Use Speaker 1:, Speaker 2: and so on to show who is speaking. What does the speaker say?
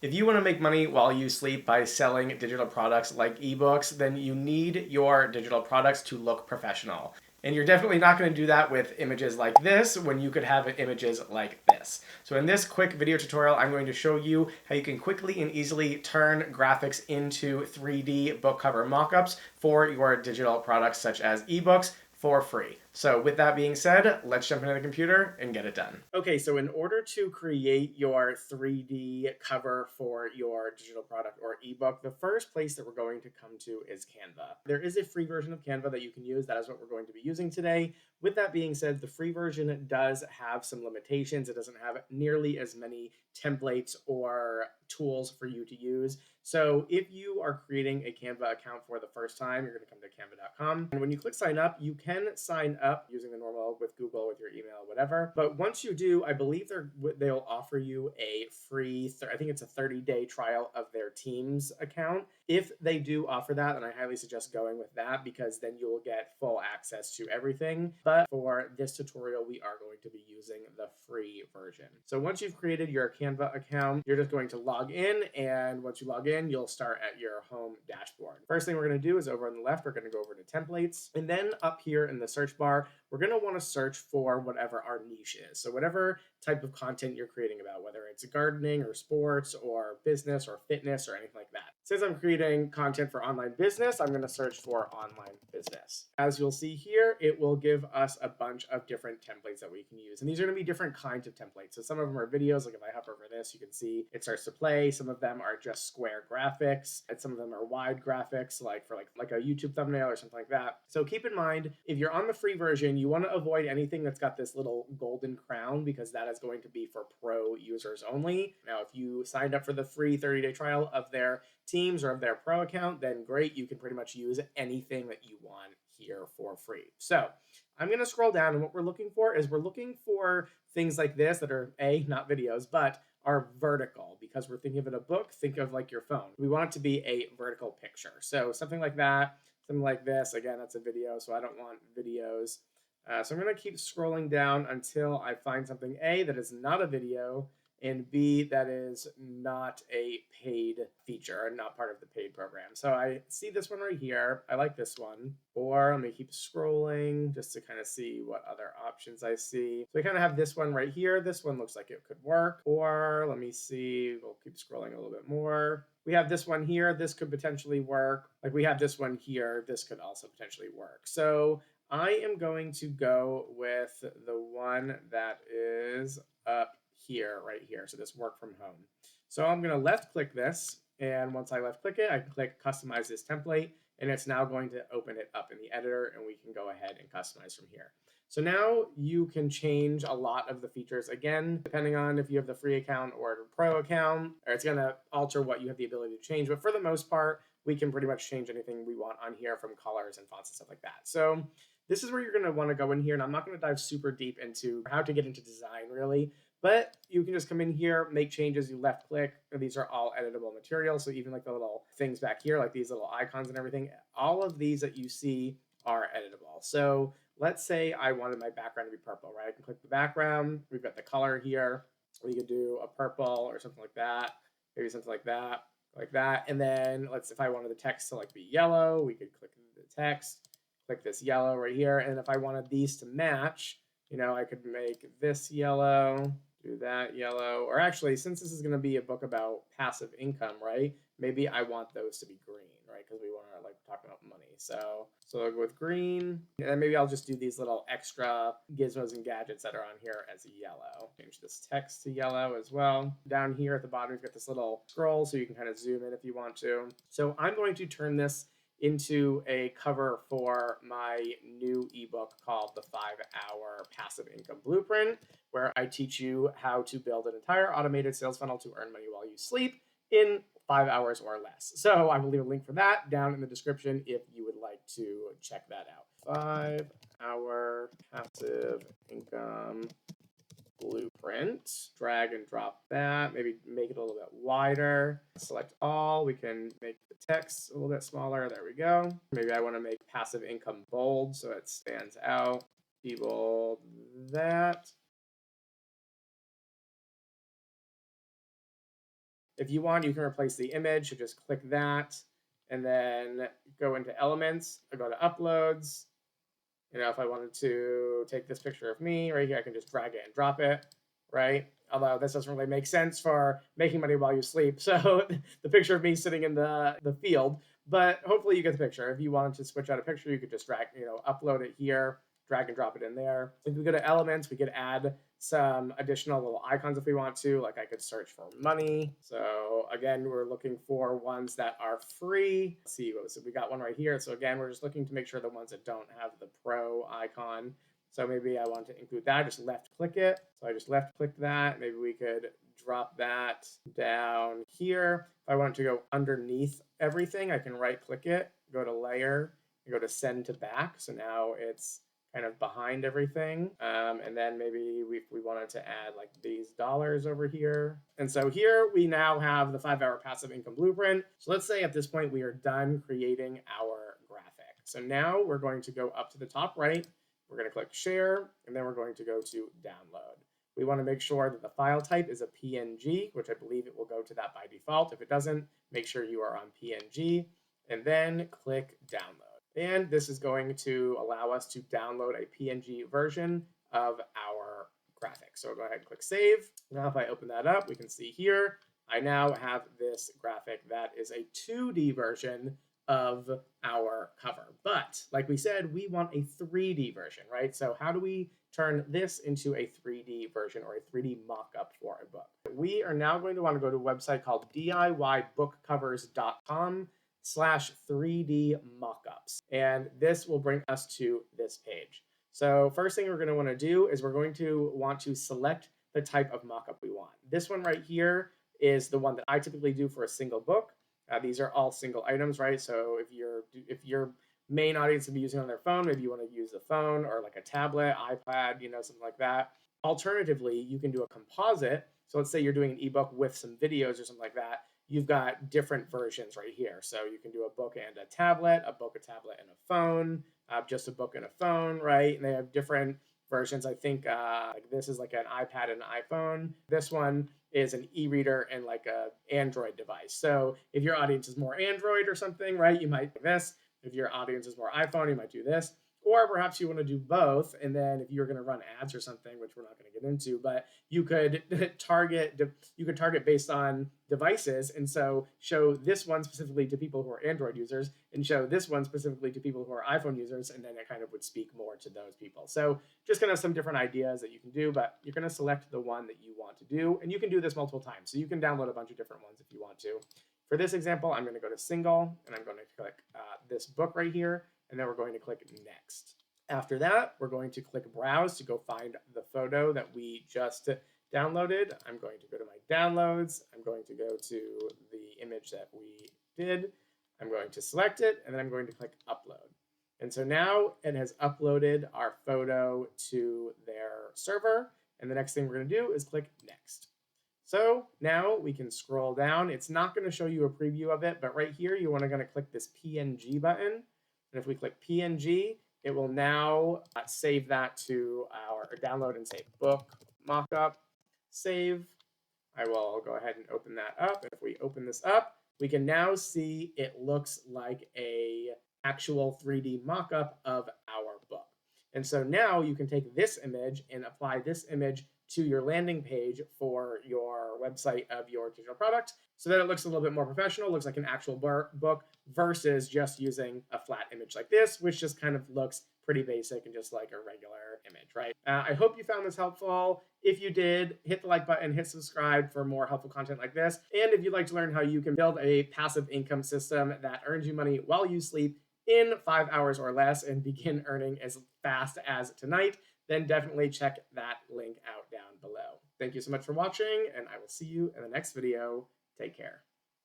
Speaker 1: If you want to make money while you sleep by selling digital products like ebooks, then you need your digital products to look professional. And you're definitely not going to do that with images like this when you could have images like this. So in this quick video tutorial, I'm going to show you how you can quickly and easily turn graphics into 3D book cover mockups for your digital products such as ebooks for free. So with that being said, let's jump into the computer and get it done. Okay, so in order to create your 3D cover for your digital product or ebook, the first place that we're going to come to is Canva. There is a free version of Canva that you can use. That is what we're going to be using today. With that being said, the free version does have some limitations. It doesn't have nearly as many templates or tools for you to use. So if you are creating a Canva account for the first time, you're going to come to canva.com. And when you click sign up, you can sign up using the normal with Google, with your email, whatever. But once you do, I believe they'll offer you a free, I think it's a 30-day trial of their Teams account. If they do offer that, then I highly suggest going with that because then you will get full access to everything. But for this tutorial, we are going to be using the free version. So once you've created your Canva account, you're just going to log in. And once you log in, you'll start at your home dashboard. First thing we're going to do is over on the left, we're going to go over to templates. And then up here in the search bar, we're going to want to search for whatever our niche is. So whatever type of content you're creating about, whether it's gardening or sports or business or fitness or anything like that. Since I'm creating content for online business, I'm going to search for online business. As you'll see here, it will give us a bunch of different templates that we can use. And these are going to be different kinds of templates. So some of them are videos, like if I hover over this, you can see it starts to play. Some of them are just square graphics, and some of them are wide graphics, like for like a YouTube thumbnail or something like that. So keep in mind, if you're on the free version, you want to avoid anything that's got this little golden crown because that is going to be for pro users only. Now, if you signed up for the free 30-day trial of their Teams or of their pro account, then great, you can pretty much use anything that you want here for free. So I'm going to scroll down, and what we're looking for is we're looking for things like this that are not videos, but are vertical, because we're thinking of it a book. Think of like your phone. We want it to be a vertical picture. So something like that, something like this. Again, that's a video, so I don't want videos. So I'm going to keep scrolling down until I find something A, that is not a video, and B, that is not a paid feature and not part of the paid program. So I see this one right here. I like this one. Or let me keep scrolling just to kind of see what other options I see. So we kind of have this one right here. This one looks like it could work. Or let me see, we'll keep scrolling a little bit more. We have this one here. This could potentially work. Like we have this one here. This could also potentially work. So I am going to go with the one that is up here, right here. So this work from home. So I'm going to left click this. And once I left click it, I can click customize this template. And it's now going to open it up in the editor, and we can go ahead and customize from here. So now you can change a lot of the features, again, depending on if you have the free account or the pro account, or it's going to alter what you have the ability to change. But for the most part, we can pretty much change anything we want on here, from colors and fonts and stuff like that. So this is where you're going to want to go in here. And I'm not going to dive super deep into how to get into design, really. But you can just come in here, make changes, you left click, and these are all editable materials. So even like the little things back here, like these little icons and everything, all of these that you see are editable. So let's say I wanted my background to be purple, right? I can click the background. We've got the color here. We could do a purple or something like that. Maybe something like that, like that. And then if I wanted the text to like be yellow, we could click the text, click this yellow right here. And if I wanted these to match, I could make this yellow, do that yellow, or actually, since this is going to be a book about passive income, right? Maybe I want those to be green, right? Because we want to talk about money. So I'll go with green, and then maybe I'll just do these little extra gizmos and gadgets that are on here as yellow. Change this text to yellow as well. Down here at the bottom, we've got this little scroll, so you can kind of zoom in if you want to. So I'm going to turn this into a cover for my new ebook called The 5-Hour Passive Income Blueprint, where I teach you how to build an entire automated sales funnel to earn money while you sleep in 5 hours or less. So I will leave a link for that down in the description if you would like to check that out. 5-Hour Passive Income Blueprint. Drag and drop that. Maybe make it a little bit wider. Select all. We can make the text a little bit smaller. There we go. Maybe I want to make passive income bold so it stands out. Debold that. If you want, you can replace the image. So just click that and then go into elements, or go to uploads. If I wanted to take this picture of me right here, I can just drag it and drop it, right? Although this doesn't really make sense for making money while you sleep. So the picture of me sitting in the field, but hopefully you get the picture. If you wanted to switch out a picture, you could just drag, upload it here, drag and drop it in there. If we go to elements, we could add some additional little icons if we want to, like I could search for money. So again, we're looking for ones that are free. Let's see, so we got one right here. So again, we're just looking to make sure the ones that don't have the pro icon. So maybe I want to include that, just left click it. So I just left click that. Maybe we could drop that down here. If I want to go underneath everything, I can right click it, go to layer, and go to send to back. So now it's kind of behind everything. And then maybe we wanted to add like these dollars over here. And so here we now have the 5-hour passive income blueprint. So let's say at this point we are done creating our graphic. So now we're going to go up to the top right. We're going to click share, and then we're going to go to download. We want to make sure that the file type is a PNG, which I believe it will go to that by default. If it doesn't, make sure you are on PNG, and then click download. And this is going to allow us to download a PNG version of our graphic. So go ahead and click save. Now if I open that up, we can see here, I now have this graphic that is a 2D version of our cover. But like we said, we want a 3D version, right? So how do we turn this into a 3D version or a 3D mock-up for a book? We are now going to want to go to a website called DIYbookcovers.com/3D mockups. And this will bring us to this page. So first thing we're going to want to do is we're going to want to select the type of mockup we want. This one right here is the one that I typically do for a single book. These are all single items, right? So if your main audience will be using on their phone, maybe you want to use the phone or like a tablet, iPad, something like that. Alternatively, you can do a composite. So let's say you're doing an ebook with some videos or something like that. You've got different versions right here. So you can do a book and a tablet, a tablet and a phone, just a book and a phone, right? And they have different versions. I think like this is like an iPad and an iPhone. This one is an e-reader and like a Android device. So if your audience is more Android or something, right, you might do this. If your audience is more iPhone, you might do this. Or perhaps you want to do both. And then if you're going to run ads or something, which we're not going to get into, but you could target based on devices. And so show this one specifically to people who are Android users and show this one specifically to people who are iPhone users. And then it kind of would speak more to those people. So just kind of some different ideas that you can do, but you're going to select the one that you want to do. And you can do this multiple times. So you can download a bunch of different ones if you want to. For this example, I'm going to go to single and I'm going to click this book right here. And then we're going to click next. After that, we're going to click browse to go find the photo that we just downloaded. I'm going to go to my downloads. I'm going to go to the image that we did. I'm going to select it and then I'm going to click upload. And so now it has uploaded our photo to their server. And the next thing we're going to do is click next. So now we can scroll down. It's not going to show you a preview of it, but right here you want to click this PNG button. And if we click PNG, it will now save that to our download and save book, mockup, save. I will go ahead and open that up. If we open this up, we can now see it looks like a actual 3D mockup of our book. And so now you can take this image and apply this image to your landing page for your website of your digital product so that it looks a little bit more professional, looks like an actual book versus just using a flat image like this, which just kind of looks pretty basic and just like a regular image, right? I hope you found this helpful. If you did, hit the like button, hit subscribe for more helpful content like this. And if you'd like to learn how you can build a passive income system that earns you money while you sleep in 5 hours or less and begin earning as fast as tonight, then definitely check that link out down below. Thank you so much for watching, and I will see you in the next video. Take care.